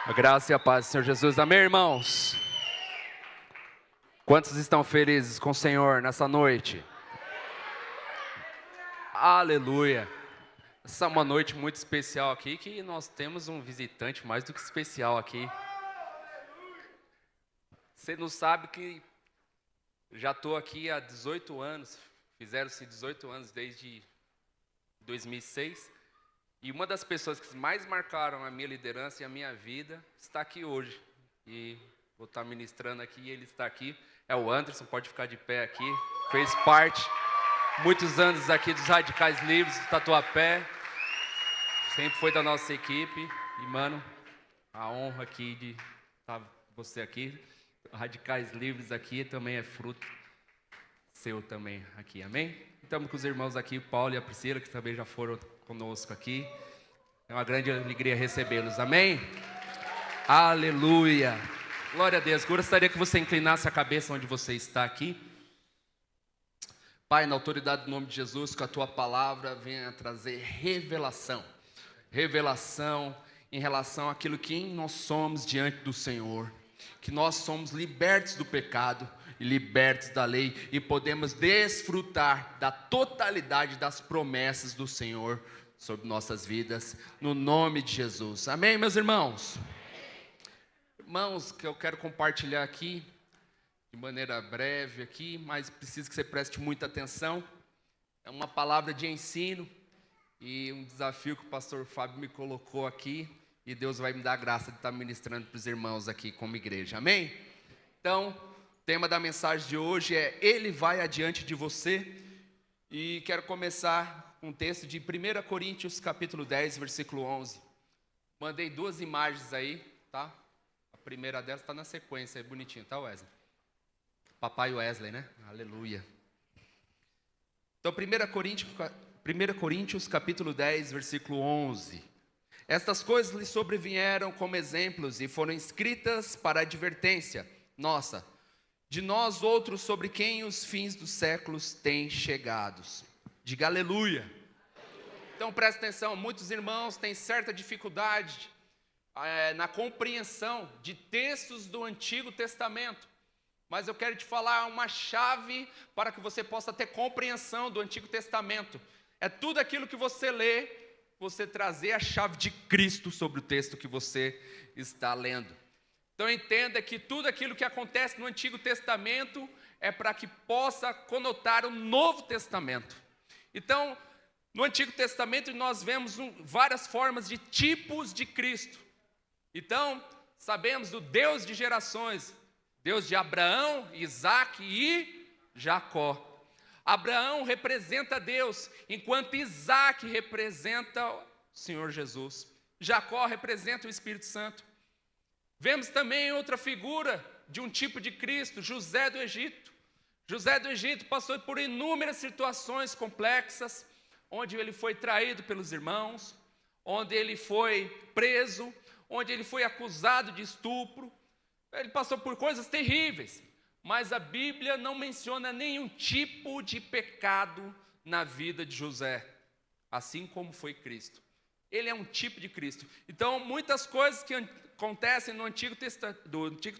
A graça e a paz do Senhor Jesus. Amém, irmãos? Quantos estão felizes com o Senhor nessa noite? Aleluia! Essa é uma noite muito especial aqui, que nós temos um visitante mais do que especial aqui. Você não sabe que já estou aqui há 18 anos, fizeram-se 18 anos desde 2006. E uma das pessoas que mais marcaram a minha liderança e a minha vida está aqui hoje. E vou estar ministrando aqui e ele está aqui. É o Anderson, pode ficar de pé aqui. Fez parte, muitos anos aqui dos Radicais Livres, do Tatuapé. Sempre foi da nossa equipe. E, mano, a honra aqui de estar você aqui. Radicais Livres aqui também é fruto seu também aqui, amém? Estamos com os irmãos aqui, o Paulo e a Priscila, que também já foram conosco aqui. É uma grande alegria recebê-los, amém? Aleluia! Glória a Deus. Gostaria que você inclinasse a cabeça onde você está aqui. Pai, na autoridade do nome de Jesus, que a Tua palavra venha trazer revelação. Revelação em relação àquilo que nós somos diante do Senhor. Que nós somos libertos do pecado e libertos da lei e podemos desfrutar da totalidade das promessas do Senhor sobre nossas vidas, no nome de Jesus. Amém, meus irmãos? Irmãos, que eu quero compartilhar aqui, de maneira breve aqui, mas preciso que você preste muita atenção. É uma palavra de ensino e um desafio que o pastor Fábio me colocou aqui, e Deus vai me dar a graça de estar ministrando para os irmãos aqui como igreja, amém? Então, o tema da mensagem de hoje é Ele vai adiante de você, e quero começar com um texto de 1 Coríntios capítulo 10, versículo 11. Mandei duas imagens aí, tá? A primeira delas está na sequência, é bonitinho, tá, Wesley? Papai Wesley, né? Aleluia. Então, 1 Coríntios capítulo 10, versículo 11. Estas coisas lhe sobrevieram como exemplos e foram escritas para advertência nossa, de nós outros sobre quem os fins dos séculos têm chegados. Diga aleluia. Então presta atenção, muitos irmãos têm certa dificuldade na compreensão de textos do Antigo Testamento. Mas eu quero te falar uma chave para que você possa ter compreensão do Antigo Testamento. É tudo aquilo que você lê, você trazer a chave de Cristo sobre o texto que você está lendo. Então entenda que tudo aquilo que acontece no Antigo Testamento é para que possa conotar o Novo Testamento. Então, no Antigo Testamento nós vemos várias formas de tipos de Cristo. Então, sabemos do Deus de gerações, Deus de Abraão, Isaac e Jacó. Abraão representa Deus, enquanto Isaac representa o Senhor Jesus. Jacó representa o Espírito Santo. Vemos também outra figura de um tipo de Cristo, José do Egito. José do Egito passou por inúmeras situações complexas, onde ele foi traído pelos irmãos, onde ele foi preso, onde ele foi acusado de estupro. Ele passou por coisas terríveis, mas a Bíblia não menciona nenhum tipo de pecado na vida de José, assim como foi Cristo. Ele é um tipo de Cristo. Então, muitas coisas que acontecem no Antigo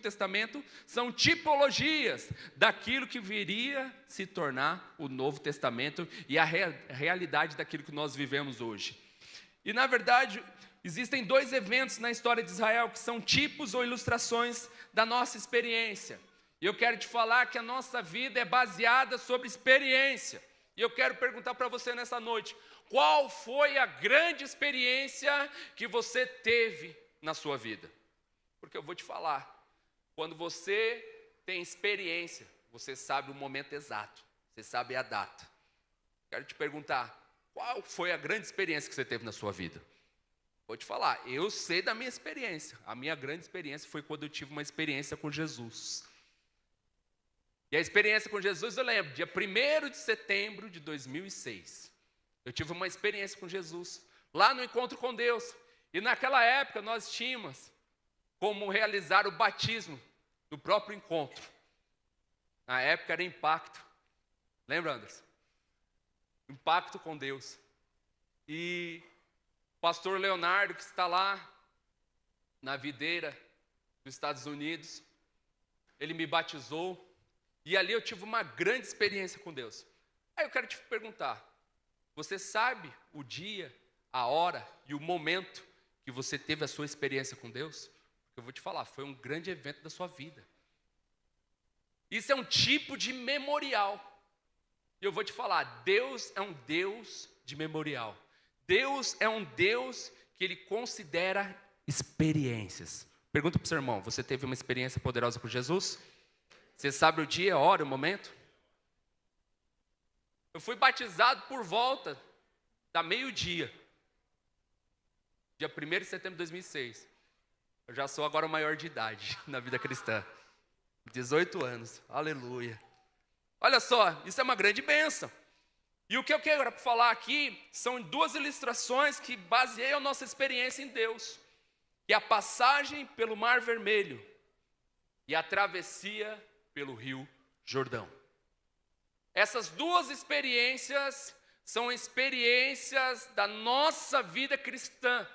Testamento são tipologias daquilo que viria se tornar o Novo Testamento e a realidade daquilo que nós vivemos hoje. E, na verdade, existem dois eventos na história de Israel que são tipos ou ilustrações da nossa experiência. E eu quero te falar que a nossa vida é baseada sobre experiência. E eu quero perguntar para você nessa noite, qual foi a grande experiência que você teve na sua vida? Porque eu vou te falar, quando você tem experiência, você sabe o momento exato, você sabe a data. Quero te perguntar, qual foi a grande experiência que você teve na sua vida? Vou te falar, eu sei da minha experiência. A minha grande experiência foi quando eu tive uma experiência com Jesus. E a experiência com Jesus eu lembro, dia 1º de setembro de 2006. Eu tive uma experiência com Jesus, lá no encontro com Deus. E naquela época nós tínhamos como realizar o batismo do próprio encontro. Na época era impacto. Lembra, Anderson? Impacto com Deus. E o pastor Leonardo, que está lá na videira dos Estados Unidos. Ele me batizou. E ali eu tive uma grande experiência com Deus. Aí eu quero te perguntar, você sabe o dia, a hora e o momento que você teve a sua experiência com Deus? Eu vou te falar, foi um grande evento da sua vida. Isso é um tipo de memorial. E eu vou te falar, Deus é um Deus de memorial. Deus é um Deus que Ele considera experiências. Pergunta para o seu irmão, você teve uma experiência poderosa com Jesus? Você sabe o dia, a hora, o momento? Eu fui batizado por volta da meio-dia. Dia 1º de setembro de 2006. Eu já sou agora o maior de idade na vida cristã. 18 anos, aleluia. Olha só, isso é uma grande bênção. E o que eu quero falar aqui são 2 ilustrações que baseiam a nossa experiência em Deus. Que é a passagem pelo Mar Vermelho e a travessia pelo Rio Jordão. Essas 2 experiências são experiências da nossa vida cristã.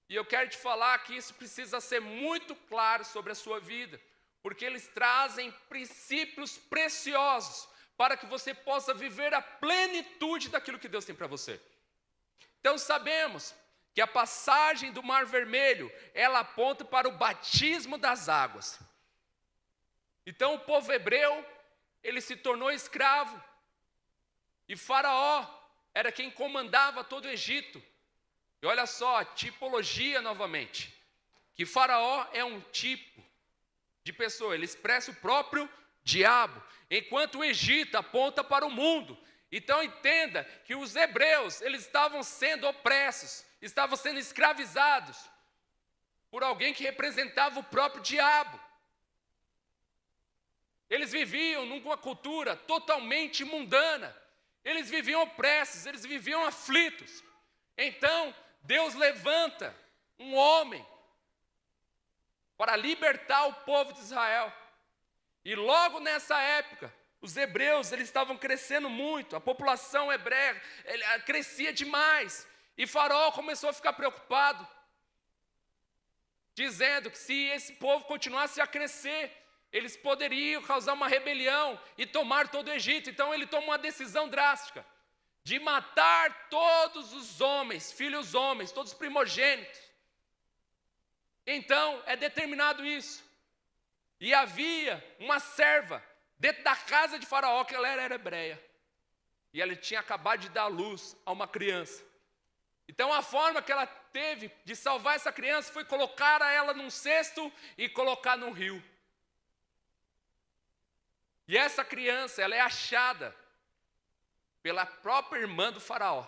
E eu quero te falar que isso precisa ser muito claro sobre a sua vida, porque eles trazem princípios preciosos para que você possa viver a plenitude daquilo que Deus tem para você. Então sabemos que a passagem do Mar Vermelho, ela aponta para o batismo das águas. Então o povo hebreu, ele se tornou escravo, e Faraó era quem comandava todo o Egito. E olha só, a tipologia novamente, que Faraó é um tipo de pessoa, ele expressa o próprio diabo, enquanto o Egito aponta para o mundo. Então entenda que os hebreus, eles estavam sendo opressos, estavam sendo escravizados por alguém que representava o próprio diabo. Eles viviam numa cultura totalmente mundana, eles viviam opressos, eles viviam aflitos. Então Deus levanta um homem para libertar o povo de Israel. E logo nessa época, os hebreus, eles estavam crescendo muito, a população hebreia crescia demais. E Faraó começou a ficar preocupado, dizendo que se esse povo continuasse a crescer, eles poderiam causar uma rebelião e tomar todo o Egito. Então ele toma uma decisão drástica, de matar todos os homens, filhos homens, todos os primogênitos. Então é determinado isso. E havia uma serva dentro da casa de Faraó, que ela era hebreia. E ela tinha acabado de dar luz a uma criança. Então a forma que ela teve de salvar essa criança foi colocar ela num cesto e colocar num rio. E essa criança, ela é achada pela própria irmã do Faraó.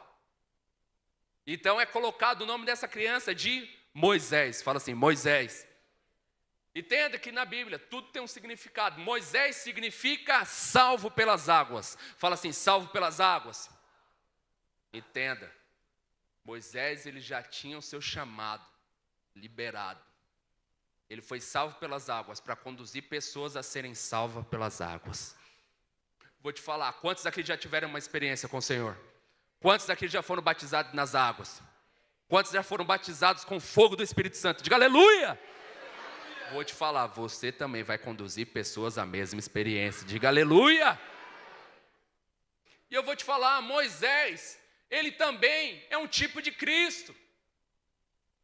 Então é colocado o nome dessa criança de Moisés. Fala assim, Moisés. Entenda que na Bíblia tudo tem um significado. Moisés significa salvo pelas águas. Fala assim, salvo pelas águas. Entenda, Moisés, ele já tinha o seu chamado liberado. Ele foi salvo pelas águas para conduzir pessoas a serem salvas pelas águas. Vou te falar, quantos aqui já tiveram uma experiência com o Senhor? Quantos aqui já foram batizados nas águas? Quantos já foram batizados com o fogo do Espírito Santo? Diga aleluia! Vou te falar, você também vai conduzir pessoas à mesma experiência. Diga aleluia! E eu vou te falar, Moisés, ele também é um tipo de Cristo.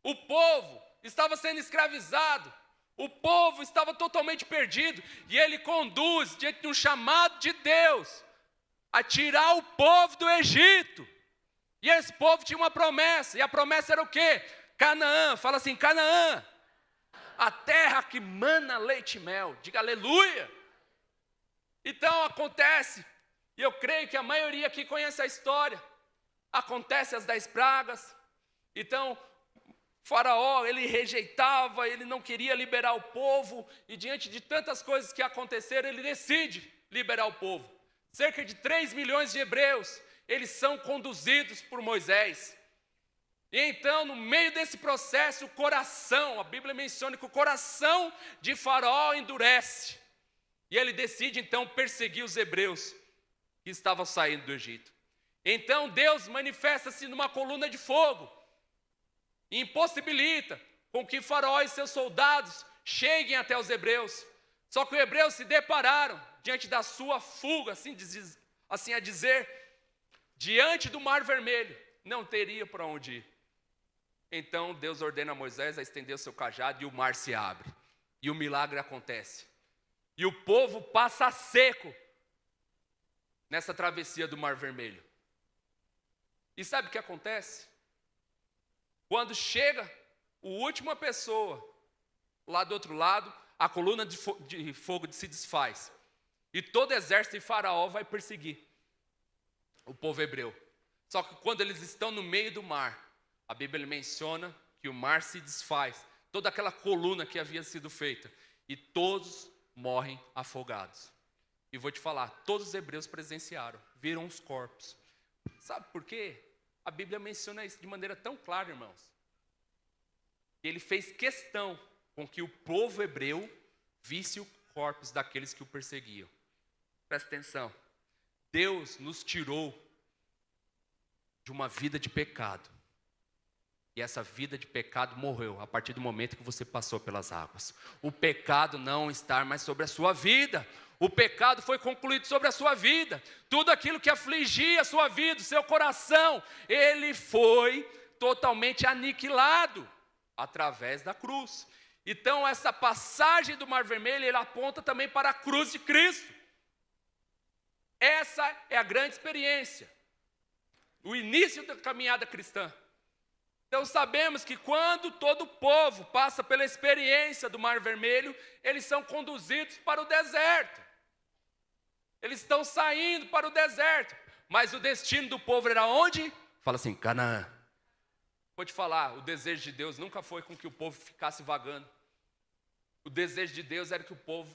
O povo estava sendo escravizado, o povo estava totalmente perdido, e ele conduz, diante de um chamado de Deus, a tirar o povo do Egito. E esse povo tinha uma promessa, e a promessa era o quê? Canaã. Fala assim, Canaã, a terra que mana leite e mel. Diga aleluia. Então acontece, e eu creio que a maioria aqui conhece a história, acontece as 10 pragas. Então Faraó, ele rejeitava, ele não queria liberar o povo, e diante de tantas coisas que aconteceram, ele decide liberar o povo. Cerca de 3 milhões de hebreus, eles são conduzidos por Moisés. E então, no meio desse processo, o coração, a Bíblia menciona que o coração de Faraó endurece. E ele decide então perseguir os hebreus que estavam saindo do Egito. Então Deus manifesta-se numa coluna de fogo, e impossibilita com que Faraó e seus soldados cheguem até os hebreus. Só que os hebreus se depararam diante da sua fuga, assim a dizer, diante do Mar Vermelho. Não teria para onde ir. Então Deus ordena a Moisés a estender o seu cajado e o mar se abre. E o milagre acontece. E o povo passa seco nessa travessia do Mar Vermelho. E sabe o que acontece? Quando chega a última pessoa lá do outro lado, a coluna de fogo se desfaz. E todo exército de Faraó vai perseguir o povo hebreu. Só que quando eles estão no meio do mar, a Bíblia menciona que o mar se desfaz. Toda aquela coluna que havia sido feita. E todos morrem afogados. E vou te falar, todos os hebreus presenciaram, viram os corpos. Sabe por quê? A Bíblia menciona isso de maneira tão clara, irmãos. Ele fez questão com que o povo hebreu visse os corpos daqueles que o perseguiam. Presta atenção. Deus nos tirou de uma vida de pecado. E essa vida de pecado morreu a partir do momento que você passou pelas águas. O pecado não está mais sobre a sua vida. O pecado foi concluído sobre a sua vida. Tudo aquilo que afligia a sua vida, o seu coração, ele foi totalmente aniquilado através da cruz. Então essa passagem do Mar Vermelho, ele aponta também para a cruz de Cristo. Essa é a grande experiência. O início da caminhada cristã. Então sabemos que quando todo o povo passa pela experiência do Mar Vermelho, eles são conduzidos para o deserto. Eles estão saindo para o deserto. Mas o destino do povo era onde? Fala assim, Canaã. Vou te falar, o desejo de Deus nunca foi com que o povo ficasse vagando. O desejo de Deus era que o povo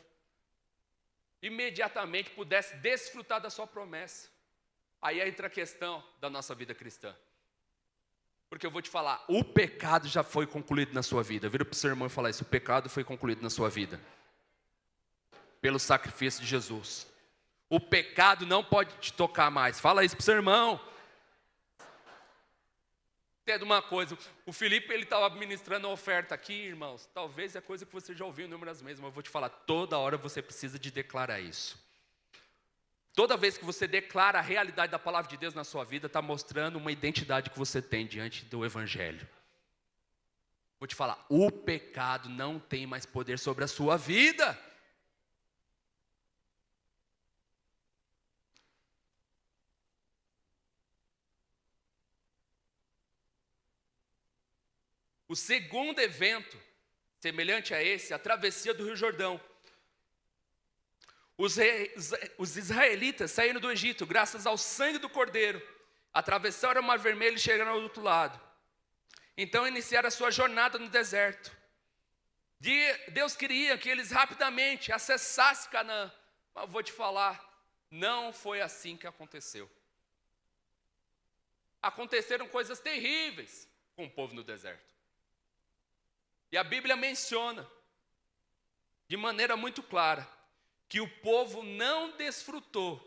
imediatamente pudesse desfrutar da sua promessa. Aí entra a questão da nossa vida cristã. Porque eu vou te falar, o pecado já foi concluído na sua vida. Vira para o seu irmão e fala isso, o pecado foi concluído na sua vida. Pelo sacrifício de Jesus. O pecado não pode te tocar mais. Fala isso para o seu irmão. Entenda uma coisa, o Felipe ele estava ministrando uma oferta aqui, irmãos. Talvez é coisa que você já ouviu inúmeras vezes, mas eu vou te falar, toda hora você precisa de declarar isso. Toda vez que você declara a realidade da palavra de Deus na sua vida, está mostrando uma identidade que você tem diante do Evangelho. Vou te falar, o pecado não tem mais poder sobre a sua vida. O segundo evento, semelhante a esse, a travessia do Rio Jordão. Os israelitas saíram do Egito graças ao sangue do Cordeiro, atravessaram o Mar Vermelho e chegaram ao outro lado. Então iniciaram a sua jornada no deserto. Deus queria que eles rapidamente acessassem Canaã, mas vou te falar, não foi assim que aconteceu. Aconteceram coisas terríveis com o povo no deserto. E a Bíblia menciona, de maneira muito clara, que o povo não desfrutou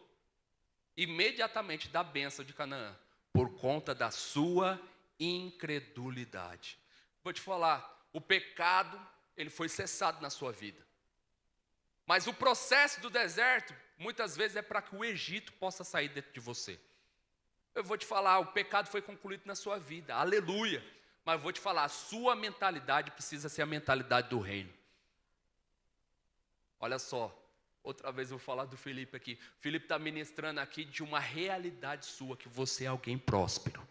imediatamente da bênção de Canaã, por conta da sua incredulidade. Vou te falar, o pecado, ele foi cessado na sua vida. Mas o processo do deserto, muitas vezes é para que o Egito possa sair dentro de você. Eu vou te falar, o pecado foi concluído na sua vida, aleluia. Mas eu vou te falar, a sua mentalidade precisa ser a mentalidade do reino. Olha só, outra vez eu vou falar do Felipe aqui. O Felipe está ministrando aqui de uma realidade sua, que você é alguém próspero.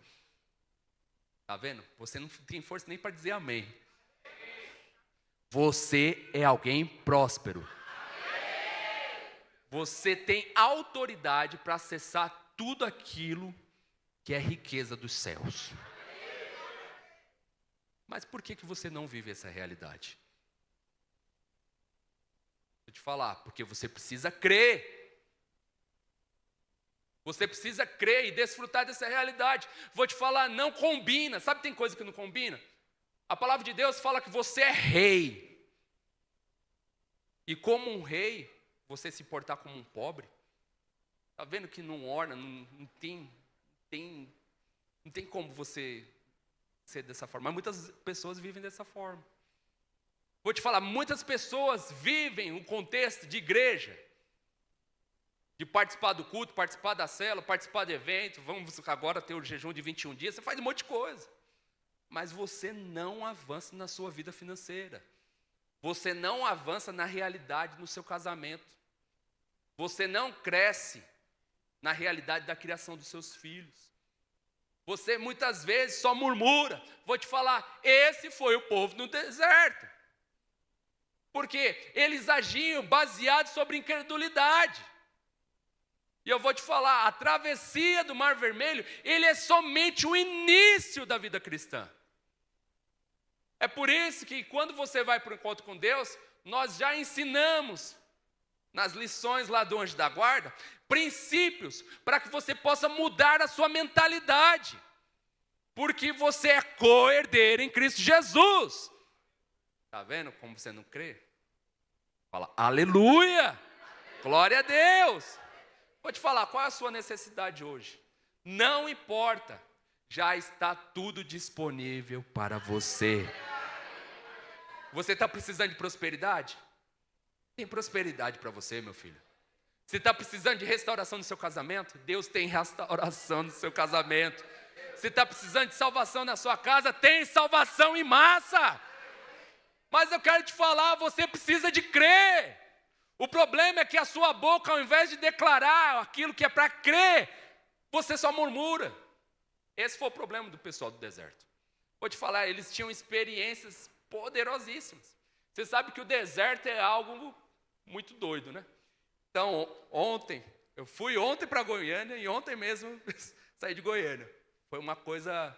Está vendo? Você não tem força nem para dizer amém. Você é alguém próspero. Você tem autoridade para acessar tudo aquilo que é riqueza dos céus. Mas por que você não vive essa realidade? Vou te falar, porque você precisa crer. Você precisa crer e desfrutar dessa realidade. Vou te falar, não combina. Sabe, tem coisa que não combina? A palavra de Deus fala que você é rei. E como um rei, você se portar como um pobre. Está vendo que não orna, não tem como você ser dessa forma, mas muitas pessoas vivem dessa forma. Vou te falar, muitas pessoas vivem um contexto de igreja, de participar do culto, participar da célula, participar de evento, vamos agora ter o jejum de 21 dias, você faz um monte de coisa. Mas você não avança na sua vida financeira. Você não avança na realidade no seu casamento. Você não cresce na realidade da criação dos seus filhos. Você muitas vezes só murmura. Vou te falar, esse foi o povo no deserto. Porque eles agiam baseados sobre incredulidade. E eu vou te falar, a travessia do Mar Vermelho, ele é somente o início da vida cristã. É por isso que quando você vai para o encontro com Deus, nós já ensinamos, nas lições lá do Anjo da Guarda, princípios para que você possa mudar a sua mentalidade. Porque você é co-herdeiro em Cristo Jesus. Está vendo como você não crê? Fala, aleluia! Glória a Deus! Vou te falar, qual é a sua necessidade hoje? Não importa, já está tudo disponível para você. Você está precisando de prosperidade? Tem prosperidade para você, meu filho. Você está precisando de restauração no seu casamento? Deus tem restauração no seu casamento. Você está precisando de salvação na sua casa? Tem salvação em massa. Mas eu quero te falar, você precisa de crer. O problema é que a sua boca, ao invés de declarar aquilo que é para crer, você só murmura. Esse foi o problema do pessoal do deserto. Vou te falar, eles tinham experiências poderosíssimas. Você sabe que o deserto é algo muito doido, né? Então, eu fui ontem para Goiânia e ontem mesmo saí de Goiânia. Foi uma coisa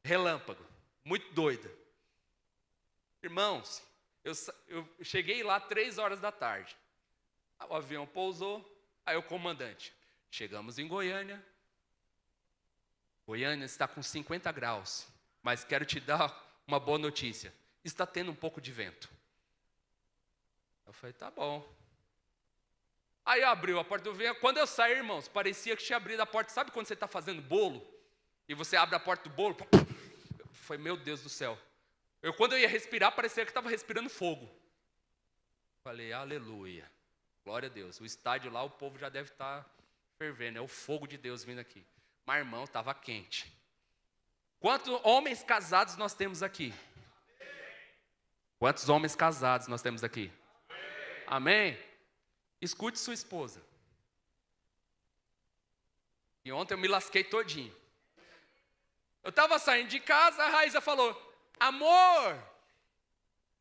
relâmpago, muito doida. Irmãos, eu cheguei lá 3 horas da tarde. O avião pousou, aí o comandante, chegamos em Goiânia. Goiânia está com 50 graus, mas quero te dar uma boa notícia. Está tendo um pouco de vento. Eu falei, tá bom. Aí abriu a porta do avião. Quando eu saí, irmãos, parecia que tinha abrido a porta. Sabe quando você está fazendo bolo? E você abre a porta do bolo? Eu falei, meu Deus do céu. Quando eu ia respirar, parecia que estava respirando fogo. Falei, aleluia. Glória a Deus. O estádio lá, o povo já deve estar fervendo. É o fogo de Deus vindo aqui. Mas, irmão, estava quente. Quantos homens casados nós temos aqui? Quantos homens casados nós temos aqui? Amém? Escute sua esposa. E ontem eu me lasquei todinho. Eu estava saindo de casa, a Raíza falou, amor,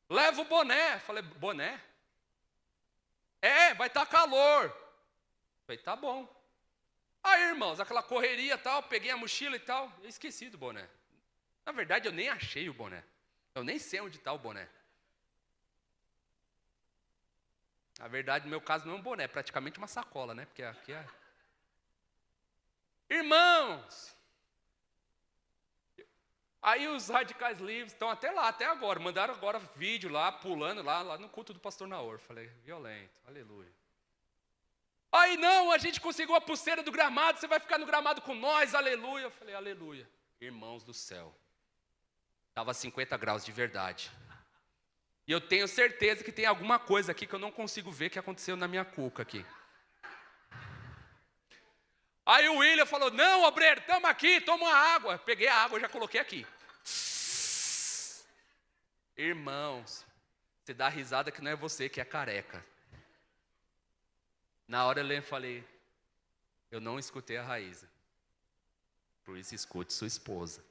leva o boné. Falei, boné? Vai estar calor. Falei, tá bom. Aí, irmãos, aquela correria e tal, peguei a mochila e tal, eu esqueci do boné. Na verdade, eu nem achei o boné. Eu nem sei onde está o boné. Na verdade, no meu caso, não é um boné, é praticamente uma sacola, né? Porque aqui é... Irmãos! Aí os radicais livres estão até lá, até agora. Mandaram agora vídeo lá, pulando lá no culto do pastor Naor. Falei, violento, aleluia. Aí não, a gente conseguiu a pulseira do gramado, você vai ficar no gramado com nós, aleluia. Eu falei, aleluia. Irmãos do céu. Estava 50 graus de verdade. E eu tenho certeza que tem alguma coisa aqui que eu não consigo ver que aconteceu na minha cuca aqui. Aí o William falou, não, obreiro, estamos aqui, toma uma água. Peguei a água e já coloquei aqui. Irmãos, você dá risada que não é você que é careca. Na hora eu falei, eu não escutei a Raíza. Por isso escute sua esposa.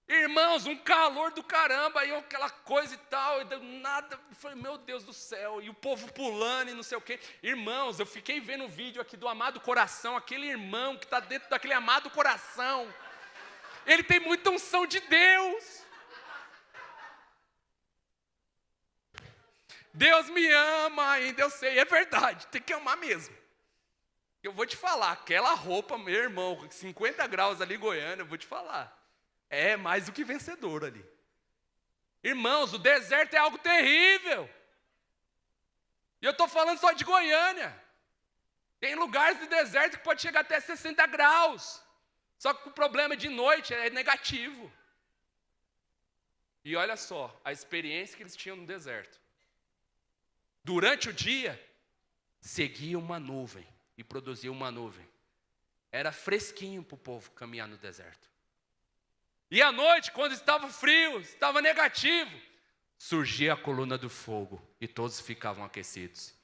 Irmãos, um calor do caramba, aí aquela coisa e tal, e nada, eu falei, meu Deus do céu, e o povo pulando e não sei o quê. Irmãos, eu fiquei vendo um vídeo aqui do Amado Coração, aquele irmão que está dentro daquele Amado Coração, ele tem muita unção de Deus. Deus me ama ainda, eu sei, é verdade, tem que amar mesmo. Eu vou te falar, aquela roupa, meu irmão, 50 graus ali em Goiânia, eu vou te falar. É mais do que vencedor ali. Irmãos, o deserto é algo terrível. E eu estou falando só de Goiânia. Tem lugares de deserto que pode chegar até 60 graus. Só que o problema de noite é negativo. E olha só, a experiência que eles tinham no deserto. Durante o dia, seguia uma nuvem e produzia uma nuvem. Era fresquinho para o povo caminhar no deserto. E à noite, quando estava frio, estava negativo, surgia a coluna do fogo e todos ficavam aquecidos.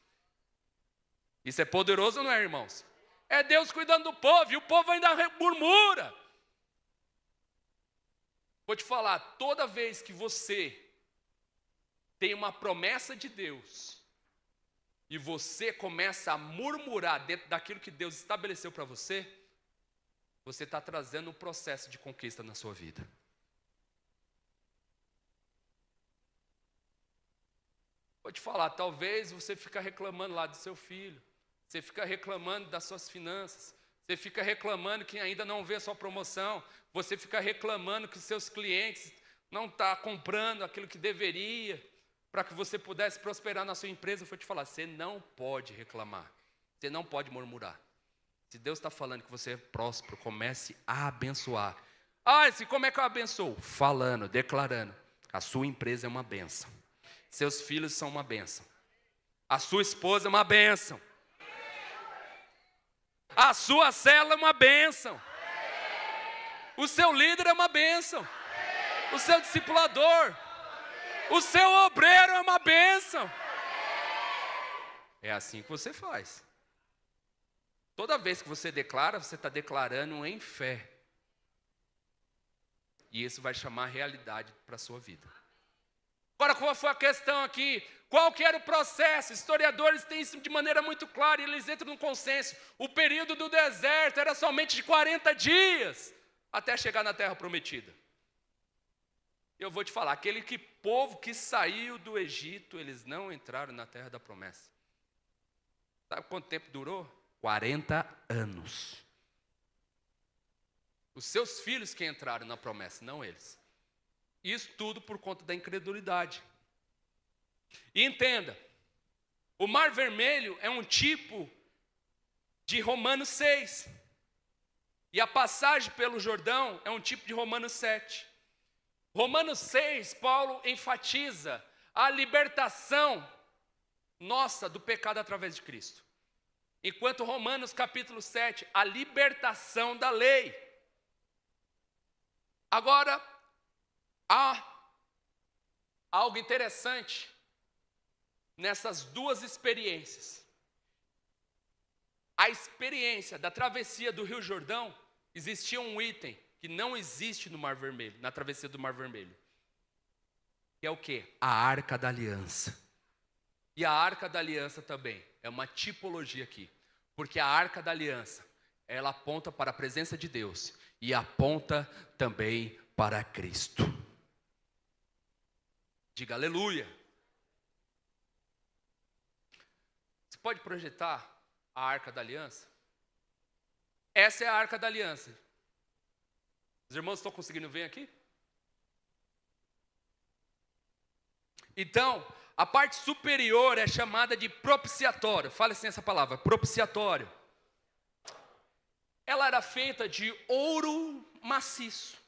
Isso é poderoso, não é, irmãos? É Deus cuidando do povo e o povo ainda murmura. Vou te falar, toda vez que você tem uma promessa de Deus e você começa a murmurar dentro daquilo que Deus estabeleceu para você, você está trazendo um processo de conquista na sua vida. Vou te falar, talvez você fica reclamando lá do seu filho, você fica reclamando das suas finanças, você fica reclamando que ainda não vê a sua promoção, você fica reclamando que os seus clientes não estão comprando aquilo que deveria, para que você pudesse prosperar na sua empresa. Vou te falar, você não pode reclamar, você não pode murmurar. Se Deus está falando que você é próspero, comece a abençoar. Como é que eu abençoo? Falando, declarando. A sua empresa é uma bênção. Seus filhos são uma bênção. A sua esposa é uma bênção. A sua célula é uma bênção. O seu líder é uma bênção. O seu discipulador. O seu obreiro é uma bênção. É assim que você faz. Toda vez que você declara, você está declarando em fé. E isso vai chamar realidade para a sua vida. Agora, qual foi a questão aqui? Qual que era o processo? Historiadores têm isso de maneira muito clara e eles entram num consenso. O período do deserto era somente de 40 dias até chegar na terra prometida. Eu vou te falar, aquele povo que saiu do Egito, eles não entraram na terra da promessa. Sabe quanto tempo durou? 40 anos. Os seus filhos que entraram na promessa, não eles. Isso tudo por conta da incredulidade. E entenda, o Mar Vermelho é um tipo de Romanos 6. E a passagem pelo Jordão é um tipo de Romanos 7. Romanos 6, Paulo enfatiza a libertação nossa do pecado através de Cristo. Enquanto Romanos capítulo 7, a libertação da lei. Agora, há algo interessante nessas duas experiências. A experiência da travessia do Rio Jordão, existia um item que não existe no Mar Vermelho, na travessia do Mar Vermelho. Que é o quê? A Arca da Aliança. E a Arca da Aliança também é uma tipologia aqui. Porque a Arca da Aliança, ela aponta para a presença de Deus e aponta também para Cristo. Diga aleluia. Você pode projetar a Arca da Aliança? Essa é a Arca da Aliança. Os irmãos estão conseguindo ver aqui? Então, a parte superior é chamada de propiciatório. Fale assim essa palavra, propiciatório. Ela era feita de ouro maciço.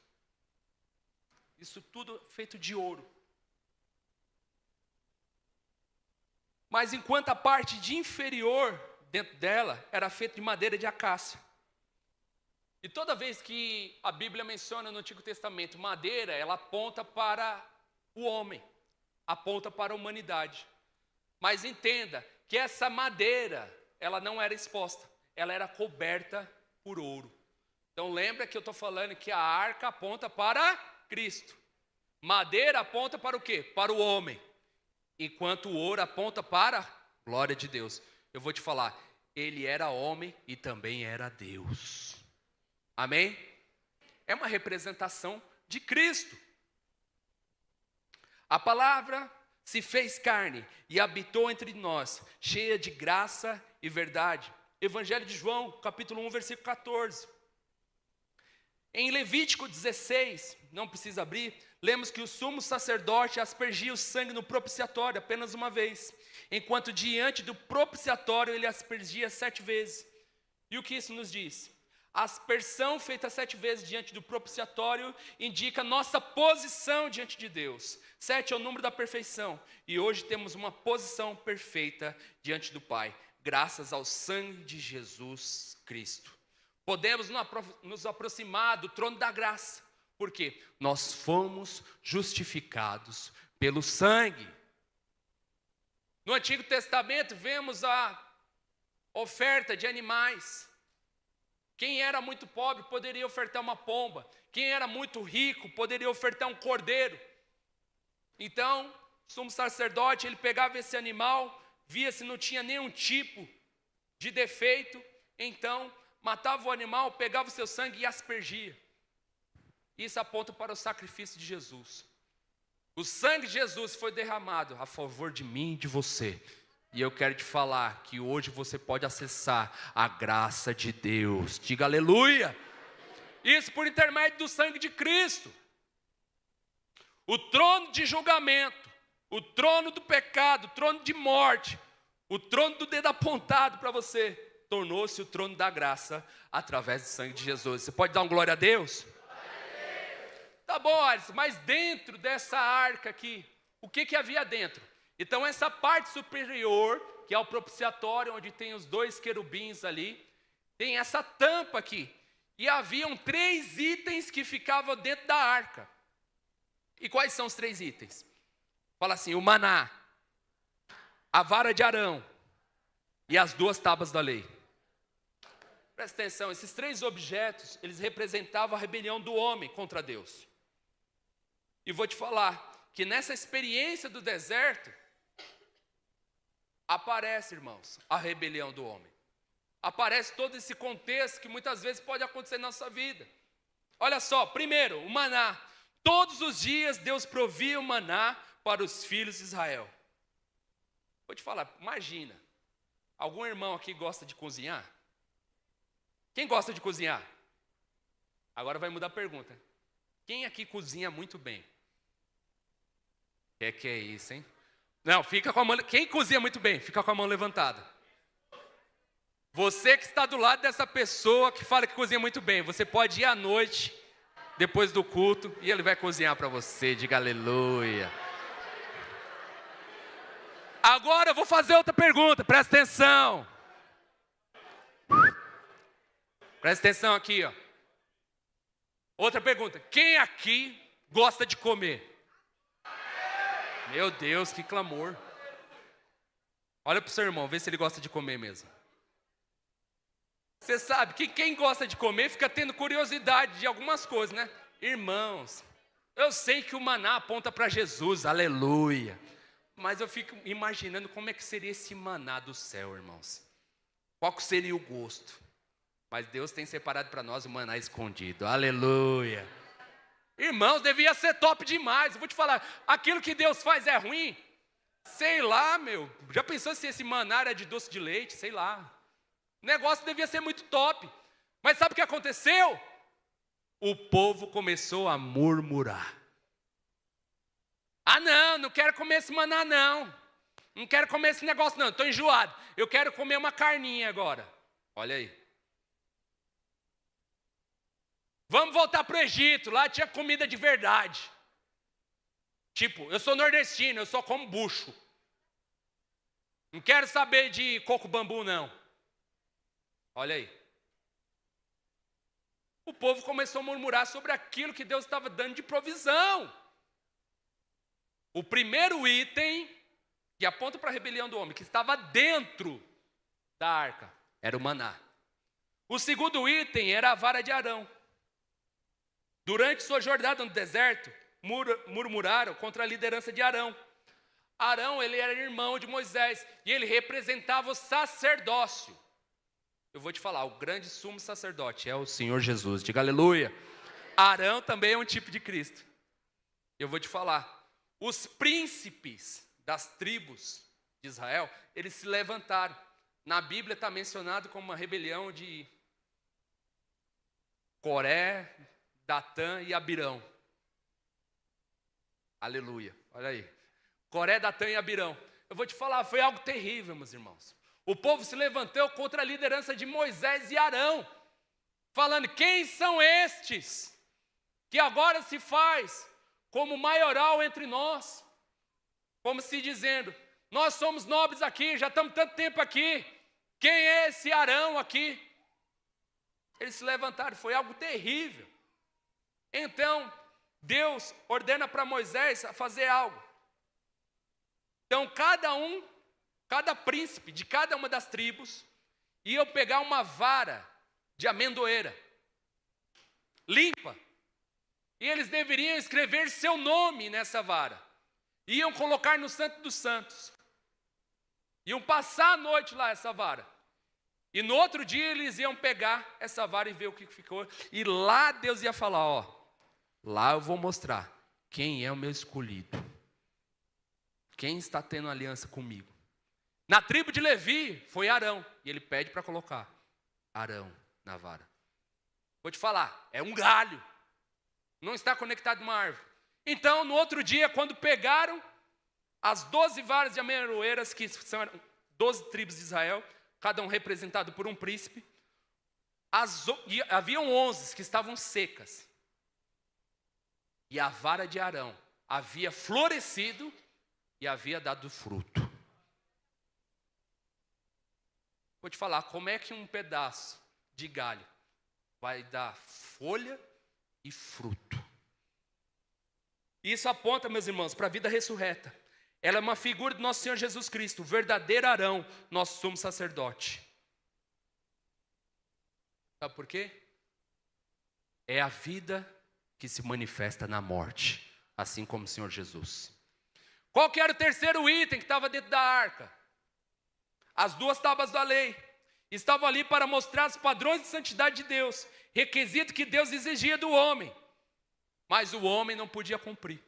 Isso tudo feito de ouro. Mas enquanto a parte de inferior dentro dela era feita de madeira de acácia. E toda vez que a Bíblia menciona no Antigo Testamento madeira, ela aponta para o homem, aponta para a humanidade. Mas entenda que essa madeira, ela não era exposta, ela era coberta por ouro. Então lembra que eu estou falando que a arca aponta para Cristo. Madeira aponta para o quê? Para o homem. Enquanto o ouro aponta para a glória de Deus. Eu vou te falar, ele era homem e também era Deus. Amém? É uma representação de Cristo. A palavra se fez carne e habitou entre nós, cheia de graça e verdade. Evangelho de João, capítulo 1, versículo 14. Em Levítico 16, não precisa abrir, lemos que o sumo sacerdote aspergia o sangue no propiciatório apenas uma vez, enquanto diante do propiciatório ele aspergia 7 vezes. E o que isso nos diz? A aspersão feita 7 vezes diante do propiciatório indica nossa posição diante de Deus. 7 é o número da perfeição. E hoje temos uma posição perfeita diante do Pai, graças ao sangue de Jesus Cristo. Podemos nos aproximar do trono da graça. Por quê? Nós fomos justificados pelo sangue. No Antigo Testamento vemos a oferta de animais. Quem era muito pobre poderia ofertar uma pomba. Quem era muito rico poderia ofertar um cordeiro. Então, o sumo sacerdote, ele pegava esse animal, via se não tinha nenhum tipo de defeito, então matava o animal, pegava o seu sangue e aspergia. Isso aponta para o sacrifício de Jesus. O sangue de Jesus foi derramado a favor de mim e de você. E eu quero te falar que hoje você pode acessar a graça de Deus. Diga aleluia. Isso por intermédio do sangue de Cristo. O trono de julgamento, o trono do pecado, o trono de morte, o trono do dedo apontado para você, tornou-se o trono da graça através do sangue de Jesus. Você pode dar um glória a Deus? Tá bom, Alisson, mas dentro dessa arca aqui, o que havia dentro? Então essa parte superior, que é o propiciatório, onde tem os 2 querubins ali, tem essa tampa aqui. E haviam 3 itens que ficavam dentro da arca. E quais são os 3 itens? Fala assim, o maná, a vara de Arão e as 2 tábuas da lei. Presta atenção, esses 3 objetos, eles representavam a rebelião do homem contra Deus. E vou te falar que nessa experiência do deserto, aparece, irmãos, a rebelião do homem. Aparece todo esse contexto que muitas vezes pode acontecer na nossa vida. Olha só, primeiro, o maná. Todos os dias Deus provia o maná para os filhos de Israel. Vou te falar, imagina, algum irmão aqui gosta de cozinhar? Quem gosta de cozinhar? Agora vai mudar a pergunta. Quem aqui cozinha muito bem? Que é isso, hein? Não, fica com a mão. Quem cozinha muito bem, fica com a mão levantada. Você que está do lado dessa pessoa que fala que cozinha muito bem, você pode ir à noite, depois do culto, e ele vai cozinhar para você. Diga aleluia. Agora eu vou fazer outra pergunta, presta atenção. Presta atenção aqui, ó. Outra pergunta. Quem aqui gosta de comer? Meu Deus, que clamor. Olha para o seu irmão, vê se ele gosta de comer mesmo. Você sabe que quem gosta de comer fica tendo curiosidade de algumas coisas, né? Irmãos, eu sei que o maná aponta para Jesus, aleluia. Mas eu fico imaginando como é que seria esse maná do céu, irmãos. Qual que seria o gosto? Mas Deus tem separado para nós o maná escondido, aleluia. Irmãos, devia ser top demais. Eu vou te falar, aquilo que Deus faz é ruim? Sei lá, meu. Já pensou se esse maná era de doce de leite? Sei lá. O negócio devia ser muito top. Mas sabe o que aconteceu? O povo começou a murmurar. Ah, não quero comer esse maná, não. Não quero comer esse negócio, não. Estou enjoado. Eu quero comer uma carninha agora. Olha aí. Vamos voltar para o Egito, lá tinha comida de verdade. Tipo, eu sou nordestino, eu só como bucho. Não quero saber de coco bambu, não. Olha aí. O povo começou a murmurar sobre aquilo que Deus estava dando de provisão. O primeiro item, que aponta para a rebelião do homem, que estava dentro da arca, era o maná. O segundo item era a vara de Arão. Durante sua jornada no deserto, murmuraram contra a liderança de Arão. Arão, ele era irmão de Moisés, e ele representava o sacerdócio. Eu vou te falar, o grande sumo sacerdote é o Senhor Jesus, diga aleluia. Arão também é um tipo de Cristo. Eu vou te falar, os príncipes das tribos de Israel, eles se levantaram. Na Bíblia está mencionado como uma rebelião de Coré, Datã e Abirão. Aleluia, olha aí. Coré, Datã e Abirão. Eu vou te falar, foi algo terrível, meus irmãos. O povo se levantou contra a liderança de Moisés e Arão. falando: quem são estes que agora se faz como maioral entre nós? Como se dizendo: nós somos nobres aqui, já estamos tanto tempo aqui, quem é esse Arão aqui? Eles se levantaram, foi algo terrível. Então, Deus ordena para Moisés fazer algo. Então, cada príncipe de cada uma das tribos, ia pegar uma vara de amendoeira, limpa, e eles deveriam escrever seu nome nessa vara. Iam colocar no Santo dos Santos. Iam passar a noite lá essa vara. E no outro dia eles iam pegar essa vara e ver o que ficou. E lá Deus ia falar: ó, lá eu vou mostrar quem é o meu escolhido. Quem está tendo aliança comigo. Na tribo de Levi foi Arão. E ele pede para colocar Arão na vara. Vou te falar, é um galho. Não está conectado a uma árvore. Então, no outro dia, quando pegaram as 12 varas de amendoeiras, que são 12 tribos de Israel, cada um representado por um príncipe, haviam 11 que estavam secas. E a vara de Arão havia florescido e havia dado fruto. Vou te falar, como é que um pedaço de galho vai dar folha e fruto? Isso aponta, meus irmãos, para a vida ressurreta. Ela é uma figura do nosso Senhor Jesus Cristo, o verdadeiro Arão, nosso sumo sacerdote. Sabe por quê? É a vida que se manifesta na morte, assim como o Senhor Jesus. Qual que era o terceiro item que estava dentro da arca? As 2 tábuas da lei. Estavam ali para mostrar os padrões de santidade de Deus, requisito que Deus exigia do homem, mas o homem não podia cumprir.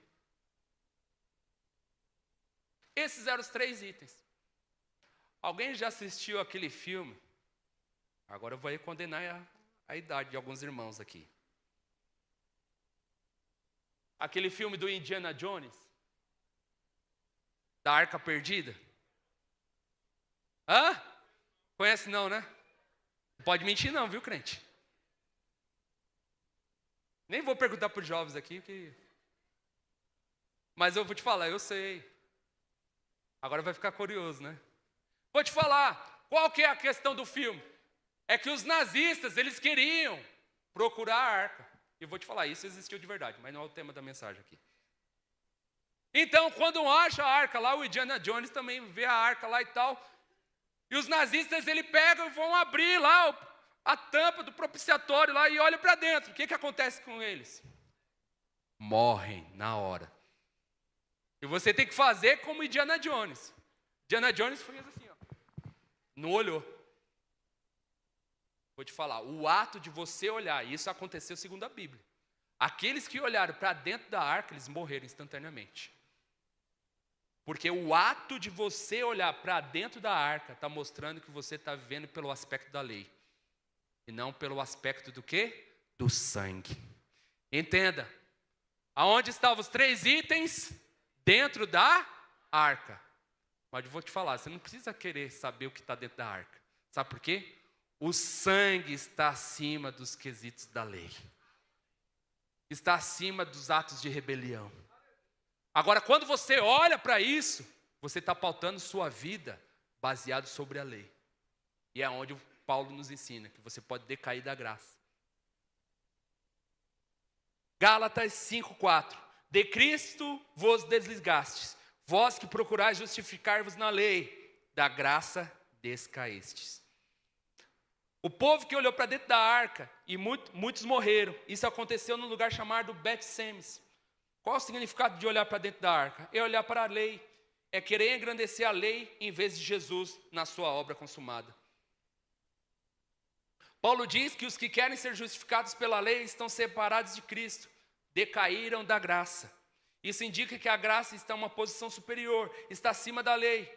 Esses eram os 3 itens. Alguém já assistiu aquele filme? Agora eu vou condenar a idade de alguns irmãos aqui. Aquele filme do Indiana Jones, da Arca Perdida. Hã? Conhece não, né? Não pode mentir não, viu, crente? Nem vou perguntar para os jovens aqui, mas eu vou te falar, eu sei. Agora vai ficar curioso, né? Vou te falar, qual que é a questão do filme? É que os nazistas, eles queriam procurar a arca. E vou te falar, isso existiu de verdade, mas não é o tema da mensagem aqui. Então, quando acha a arca lá, o Indiana Jones também vê a arca lá e tal. E os nazistas, eles pegam e vão abrir lá a tampa do propiciatório lá e olham para dentro. O que acontece com eles? Morrem na hora. E você tem que fazer como Indiana Jones. Indiana Jones fez assim, ó. Não olhou. Vou te falar, o ato de você olhar, isso aconteceu segundo a Bíblia. Aqueles que olharam para dentro da arca, eles morreram instantaneamente. Porque o ato de você olhar para dentro da arca está mostrando que você está vivendo pelo aspecto da lei. E não pelo aspecto do quê? Do sangue. Entenda. Aonde estavam os 3 itens? Dentro da arca. Mas eu vou te falar, você não precisa querer saber o que está dentro da arca. Sabe por quê? O sangue está acima dos quesitos da lei. Está acima dos atos de rebelião. Agora, quando você olha para isso, você está pautando sua vida baseado sobre a lei. E é onde Paulo nos ensina que você pode decair da graça. Gálatas 5:4. De Cristo vos desligastes, vós que procurais justificar-vos na lei, da graça descaístes. O povo que olhou para dentro da arca, e muitos morreram. Isso aconteceu num lugar chamado Bet-Semes. Qual o significado de olhar para dentro da arca? É olhar para a lei. É querer engrandecer a lei em vez de Jesus na sua obra consumada. Paulo diz que os que querem ser justificados pela lei estão separados de Cristo, decaíram da graça. Isso indica que a graça está em uma posição superior, está acima da lei.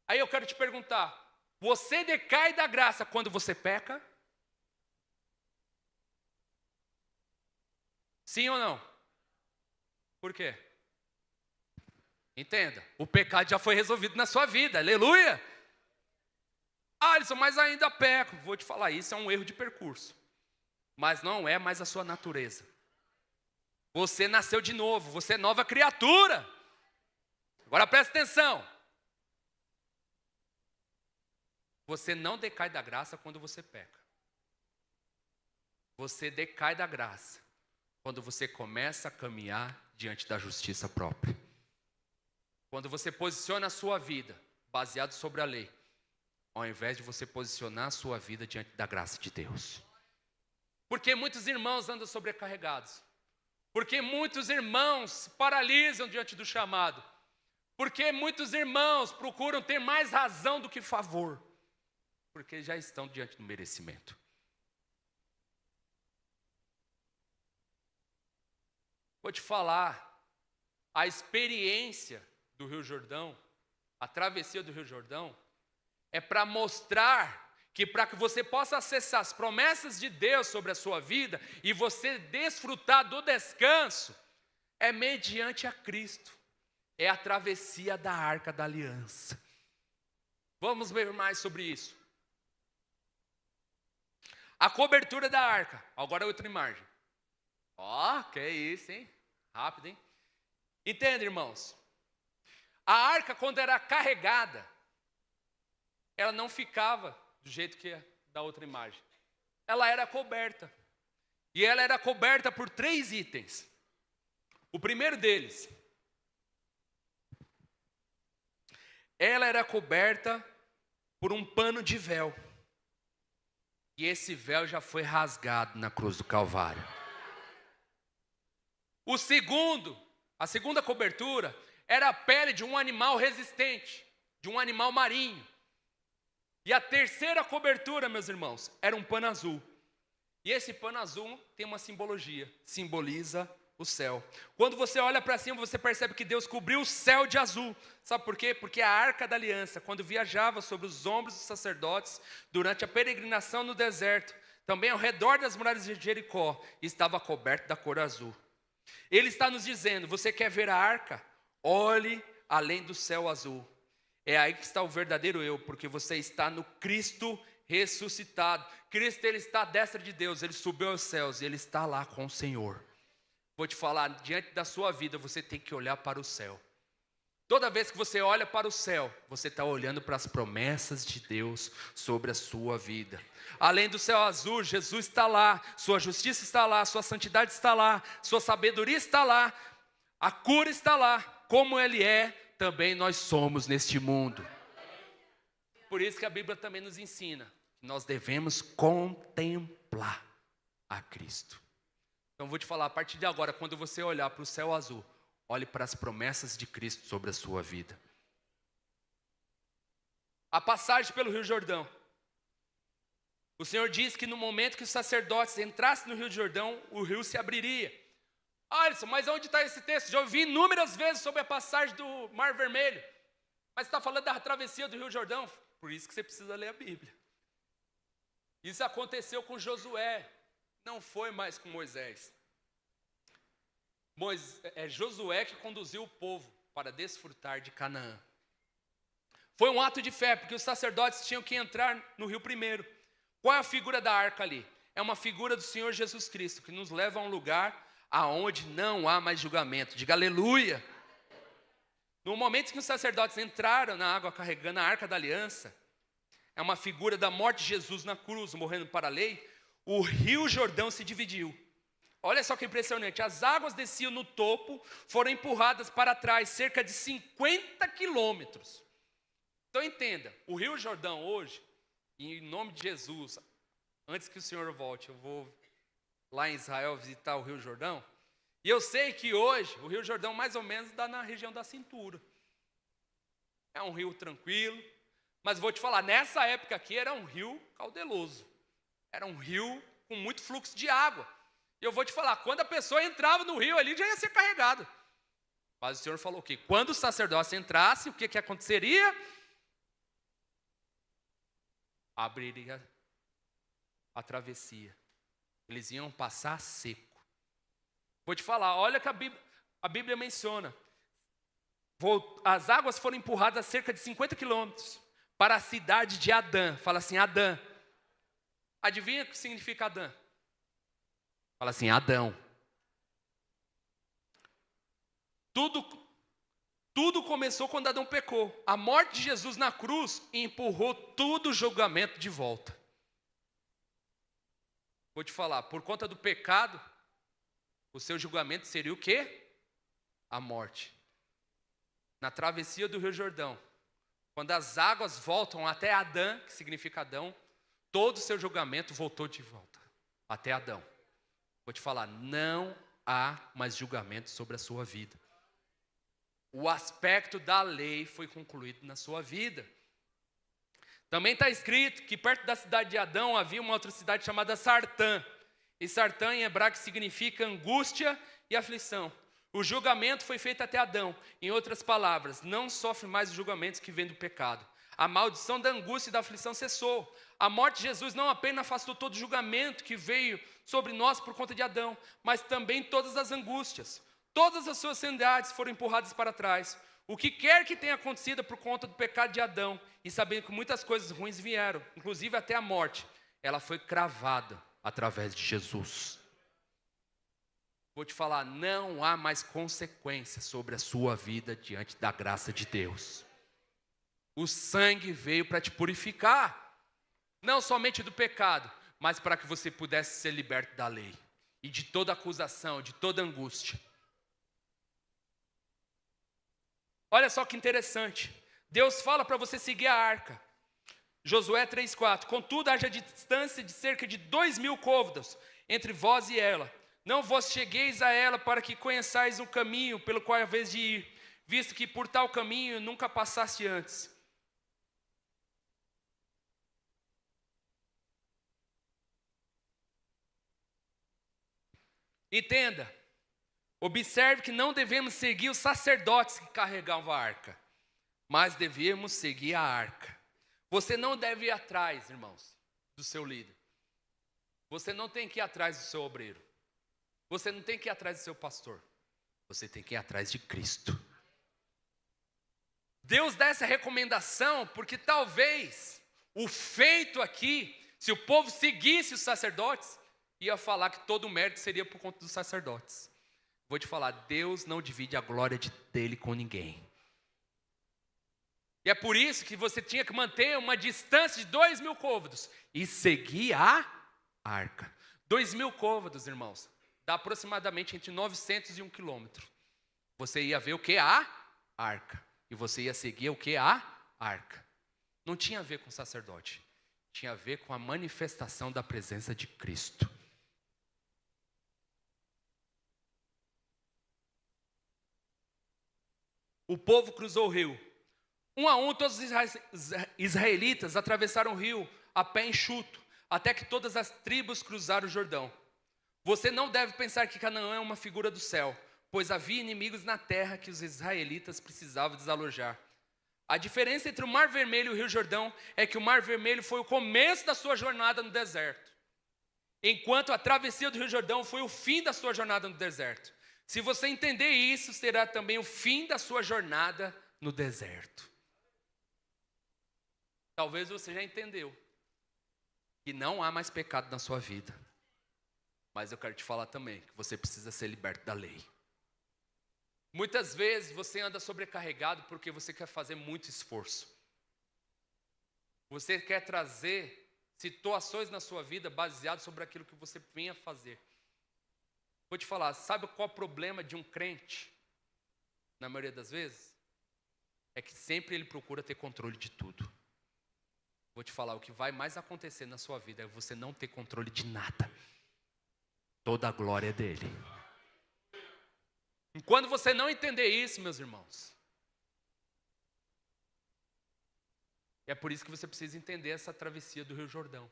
Aí eu quero te perguntar, você decai da graça quando você peca? Sim ou não? Por quê? Entenda, o pecado já foi resolvido na sua vida, aleluia! Alisson, mas ainda peco. Vou te falar, isso é um erro de percurso. mas não é mais a sua natureza. Você nasceu de novo, você é nova criatura. Agora presta atenção. Você não decai da graça quando você peca. Você decai da graça quando você começa a caminhar diante da justiça própria. Quando você posiciona a sua vida baseado sobre a lei, ao invés de você posicionar a sua vida diante da graça de Deus. Porque muitos irmãos andam sobrecarregados. Porque muitos irmãos se paralisam diante do chamado. Porque muitos irmãos procuram ter mais razão do que favor. Porque já estão diante do merecimento. Vou te falar, a experiência do Rio Jordão, a travessia do Rio Jordão, é para mostrar que para que você possa acessar as promessas de Deus sobre a sua vida e você desfrutar do descanso, é mediante a Cristo. É a travessia da Arca da Aliança. Vamos ver mais sobre isso. A cobertura da arca. Agora outra imagem. Ó, que isso, hein? Rápido, hein? Entende, irmãos? A arca, quando era carregada, ela não ficava do jeito que é da outra imagem. Ela era coberta. E ela era coberta por 3 itens. O primeiro deles, ela era coberta por um pano de véu. E esse véu já foi rasgado na cruz do Calvário. A segunda cobertura, era a pele de um animal resistente, de um animal marinho. E a terceira cobertura, meus irmãos, era um pano azul. E esse pano azul tem uma simbologia, simboliza o céu. Quando você olha para cima, você percebe que Deus cobriu o céu de azul. Sabe por quê? Porque a Arca da Aliança, quando viajava sobre os ombros dos sacerdotes, durante a peregrinação no deserto, também ao redor das muralhas de Jericó, estava coberto da cor azul. Ele está nos dizendo, você quer ver a arca? Olhe além do céu azul. É aí que está o verdadeiro eu, porque você está no Cristo ressuscitado. Cristo, ele está à destra de Deus, ele subiu aos céus e ele está lá com o Senhor. Vou te falar, diante da sua vida, você tem que olhar para o céu. Toda vez que você olha para o céu, você está olhando para as promessas de Deus sobre a sua vida. Além do céu azul, Jesus está lá, sua justiça está lá, sua santidade está lá, sua sabedoria está lá, a cura está lá, como Ele é, também nós somos neste mundo. Por isso que a Bíblia também nos ensina que nós devemos contemplar a Cristo. Então vou te falar, a partir de agora, quando você olhar para o céu azul, olhe para as promessas de Cristo sobre a sua vida. A passagem pelo Rio Jordão. O Senhor diz que no momento que os sacerdotes entrassem no Rio Jordão, o rio se abriria. Alisson, mas onde está esse texto? Já ouvi inúmeras vezes sobre a passagem do Mar Vermelho. Mas está falando da travessia do Rio Jordão. Por isso que você precisa ler a Bíblia. Isso aconteceu com Josué. Não foi mais com Moisés. É Josué que conduziu o povo para desfrutar de Canaã. Foi um ato de fé, porque os sacerdotes tinham que entrar no rio primeiro. Qual é a figura da arca ali? É uma figura do Senhor Jesus Cristo, que nos leva a um lugar aonde não há mais julgamento. Diga aleluia! No momento em que os sacerdotes entraram na água carregando a arca da aliança, é uma figura da morte de Jesus na cruz, morrendo para a lei, o rio Jordão se dividiu. Olha só que impressionante, as águas desciam no topo, foram empurradas para trás, cerca de 50 quilômetros. Então entenda, o Rio Jordão hoje, em nome de Jesus, antes que o Senhor volte, eu vou lá em Israel visitar o Rio Jordão, e eu sei que hoje, o Rio Jordão mais ou menos dá na região da cintura. É um rio tranquilo, mas vou te falar, nessa época aqui era um rio caudaloso, era um rio com muito fluxo de água. E eu vou te falar, quando a pessoa entrava no rio ali, já ia ser carregado. Mas o Senhor falou que quando o sacerdócio entrasse, o que aconteceria? Abriria a travessia. Eles iam passar seco. Vou te falar, olha que a Bíblia menciona. As águas foram empurradas a cerca de 50 quilômetros para a cidade de Adã. Fala assim, Adã. Adivinha o que significa Adã? Fala assim, Adão. Tudo começou quando Adão pecou. A morte de Jesus na cruz empurrou todo o julgamento de volta. Vou te falar, por conta do pecado, o seu julgamento seria o quê? A morte. Na travessia do Rio Jordão, quando as águas voltam até Adão, que significa Adão, todo o seu julgamento voltou de volta até Adão. Vou te falar, não há mais julgamento sobre a sua vida. O aspecto da lei foi concluído na sua vida. Também está escrito que perto da cidade de Adão havia uma outra cidade chamada Sartã. E Sartã em hebraico significa angústia e aflição. O julgamento foi feito até Adão. Em outras palavras, não sofre mais os julgamentos que vêm do pecado. A maldição da angústia e da aflição cessou. A morte de Jesus não apenas afastou todo o julgamento que veio sobre nós por conta de Adão, mas também todas as angústias. Todas as suas sanidades foram empurradas para trás. O que quer que tenha acontecido por conta do pecado de Adão, e sabendo que muitas coisas ruins vieram, inclusive até a morte, ela foi cravada através de Jesus. Vou te falar, não há mais consequências sobre a sua vida diante da graça de Deus. O sangue veio para te purificar, não somente do pecado, mas para que você pudesse ser liberto da lei, e de toda acusação, de toda angústia. Olha só que interessante, Deus fala para você seguir a arca. Josué 3,4, contudo haja distância de cerca de 2.000 côvados entre vós e ela. Não vos chegueis a ela para que conheçais o caminho pelo qual haveis de ir, visto que por tal caminho nunca passaste antes. Entenda, observe que não devemos seguir os sacerdotes que carregavam a arca, mas devemos seguir a arca. Você não deve ir atrás, irmãos, do seu líder. Você não tem que ir atrás do seu obreiro. Você não tem que ir atrás do seu pastor. Você tem que ir atrás de Cristo. Deus dá essa recomendação porque talvez o feito aqui, se o povo seguisse os sacerdotes, ia falar que todo o mérito seria por conta dos sacerdotes. Vou te falar, Deus não divide a glória dele com ninguém. E é por isso que você tinha que manter uma distância de 2.000 côvados e seguir a arca. 2.000 côvados, irmãos, dá aproximadamente entre 900 e 1 quilômetro. Você ia ver o que? A arca. E você ia seguir o que? A arca. Não tinha a ver com o sacerdote. Tinha a ver com a manifestação da presença de Cristo. O povo cruzou o rio. Um a um, todos os israelitas atravessaram o rio a pé enxuto, até que todas as tribos cruzaram o Jordão. Você não deve pensar que Canaã é uma figura do céu, pois havia inimigos na terra que os israelitas precisavam desalojar. A diferença entre o Mar Vermelho e o Rio Jordão é que o Mar Vermelho foi o começo da sua jornada no deserto, enquanto a travessia do Rio Jordão foi o fim da sua jornada no deserto. Se você entender isso, será também o fim da sua jornada no deserto. Talvez você já entendeu que não há mais pecado na sua vida. Mas eu quero te falar também que você precisa ser liberto da lei. Muitas vezes você anda sobrecarregado porque você quer fazer muito esforço. Você quer trazer situações na sua vida baseadas sobre aquilo que você vinha fazer. Vou te falar, sabe qual é o problema de um crente? Na maioria das vezes? É que sempre ele procura ter controle de tudo. Vou te falar, o que vai mais acontecer na sua vida é você não ter controle de nada. Toda a glória é dele. E quando você não entender isso, meus irmãos, é por isso que você precisa entender essa travessia do Rio Jordão.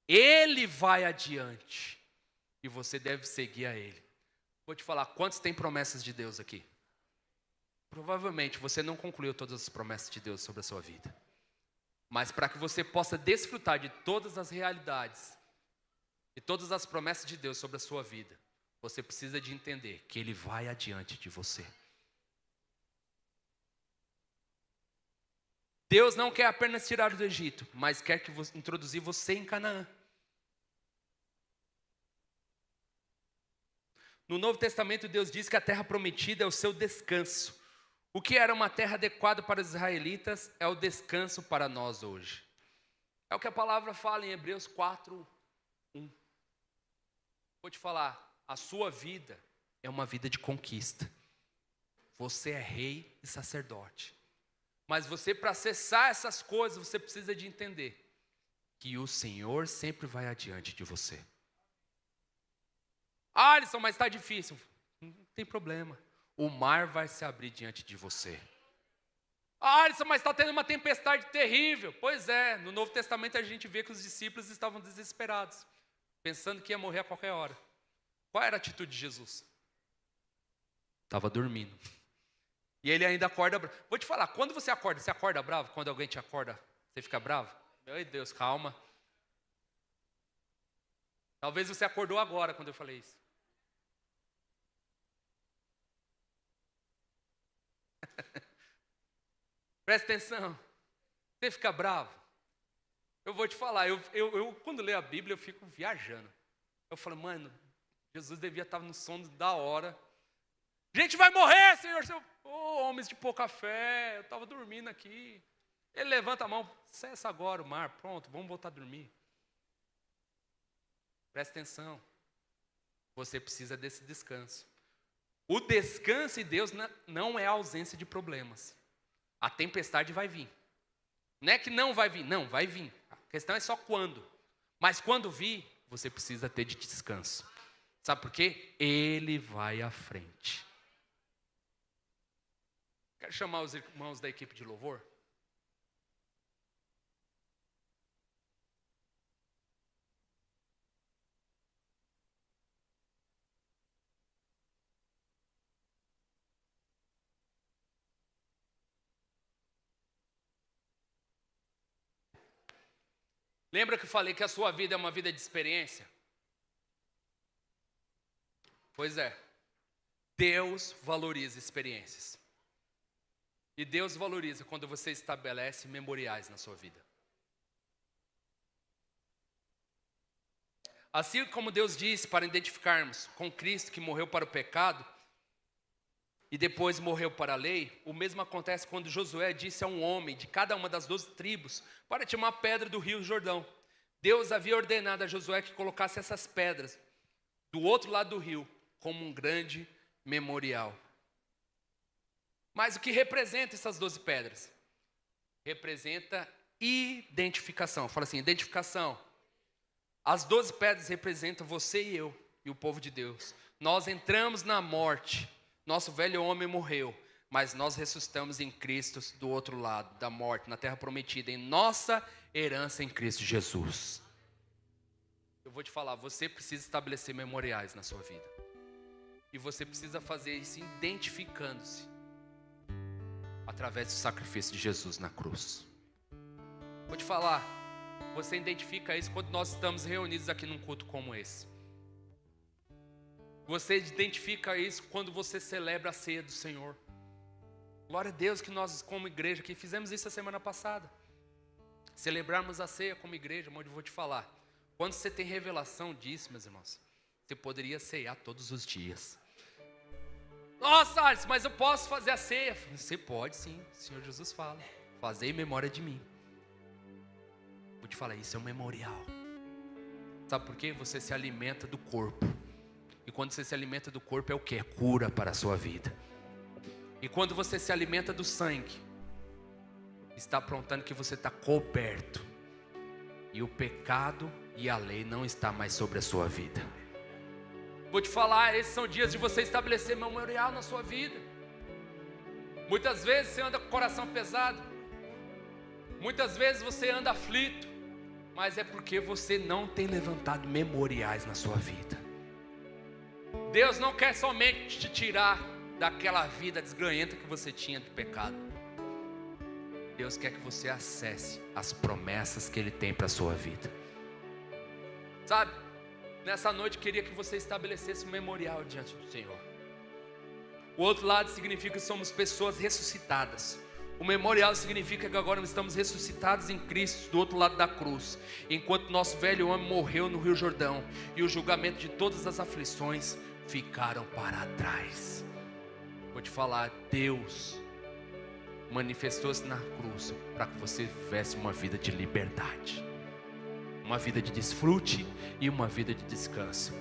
Ele vai adiante e você deve seguir a ele. Vou te falar, quantos têm promessas de Deus aqui? Provavelmente você não concluiu todas as promessas de Deus sobre a sua vida. Mas para que você possa desfrutar de todas as realidades e todas as promessas de Deus sobre a sua vida, você precisa de entender que Ele vai adiante de você. Deus não quer apenas tirar do Egito, mas quer introduzir você em Canaã. No Novo Testamento, Deus diz que a terra prometida é o seu descanso. O que era uma terra adequada para os israelitas é o descanso para nós hoje. É o que a palavra fala em Hebreus 4:1. Vou te falar, a sua vida é uma vida de conquista. Você é rei e sacerdote. Mas você, para acessar essas coisas, você precisa de entender que o Senhor sempre vai adiante de você. Ah, Alisson, mas está difícil. Não tem problema. O mar vai se abrir diante de você. Ah, Alisson, mas está tendo uma tempestade terrível. Pois é, no Novo Testamento a gente vê que os discípulos estavam desesperados, pensando que ia morrer a qualquer hora. Qual era a atitude de Jesus? Estava dormindo. E ele ainda acorda bravo. Vou te falar, quando você acorda bravo? Quando alguém te acorda, você fica bravo? Meu Deus, calma. Talvez você acordou agora quando eu falei isso. Presta atenção. Você fica bravo? Eu vou te falar, eu quando leio a Bíblia eu fico viajando. Eu falo, mano, Jesus devia estar no sono da hora. A gente vai morrer, Senhor. Homens de pouca fé, eu estava dormindo aqui. Ele levanta a mão, cessa agora o mar, pronto, vamos voltar a dormir. Presta atenção. Você precisa desse descanso. O descanso em Deus não é a ausência de problemas. A tempestade vai vir. Não é que não vai vir, não, vai vir. A questão é só quando. Mas quando vir, você precisa ter de descanso. Sabe por quê? Ele vai à frente. Quero chamar os irmãos da equipe de louvor. Lembra que eu falei que a sua vida é uma vida de experiência? Pois é. Deus valoriza experiências. E Deus valoriza quando você estabelece memoriais na sua vida. Assim como Deus disse para identificarmos com Cristo que morreu para o pecado e depois morreu para a lei, o mesmo acontece quando Josué disse a um homem de cada uma das 12 tribos para tirar uma pedra do rio Jordão. Deus havia ordenado a Josué que colocasse essas pedras do outro lado do rio como um grande memorial. Mas o que representa essas 12 pedras? Representa identificação. Fala assim, identificação. As 12 pedras representam você e eu e o povo de Deus. Nós entramos na morte. Nosso velho homem morreu. Mas nós ressuscitamos em Cristo do outro lado da morte, na terra prometida, em nossa herança em Cristo Jesus. Eu vou te falar, você precisa estabelecer memoriais na sua vida. E você precisa fazer isso identificando-se através do sacrifício de Jesus na cruz. Vou te falar, você identifica isso quando nós estamos reunidos aqui num culto como esse. Você identifica isso quando você celebra a ceia do Senhor. Glória a Deus que nós como igreja aqui fizemos isso a semana passada. Celebrarmos a ceia como igreja, onde eu vou te falar. Quando você tem revelação disso, meus irmãos, você poderia ceiar todos os dias. Nossa, Alisson, mas eu posso fazer a ceia? Você pode sim, o Senhor Jesus fala. Fazei em memória de mim. Vou te falar, isso é um memorial. Sabe por quê? Você se alimenta do corpo. E quando você se alimenta do corpo é o quê? É cura para a sua vida. E quando você se alimenta do sangue, está apontando que você está coberto. E o pecado e a lei não está mais sobre a sua vida. Vou te falar, esses são dias de você estabelecer memorial na sua vida. Muitas vezes você anda com o coração pesado. Muitas vezes você anda aflito. Mas é porque você não tem levantado memoriais na sua vida. Deus não quer somente te tirar daquela vida desganhenta que você tinha do pecado. Deus quer que você acesse as promessas que Ele tem para a sua vida. Sabe, nessa noite eu queria que você estabelecesse um memorial diante do Senhor. O outro lado significa que somos pessoas ressuscitadas. O memorial significa que agora nós estamos ressuscitados em Cristo do outro lado da cruz. Enquanto nosso velho homem morreu no Rio Jordão e o julgamento de todas as aflições ficaram para trás. Vou te falar, Deus manifestou-se na cruz para que você vivesse uma vida de liberdade, uma vida de desfrute e uma vida de descanso.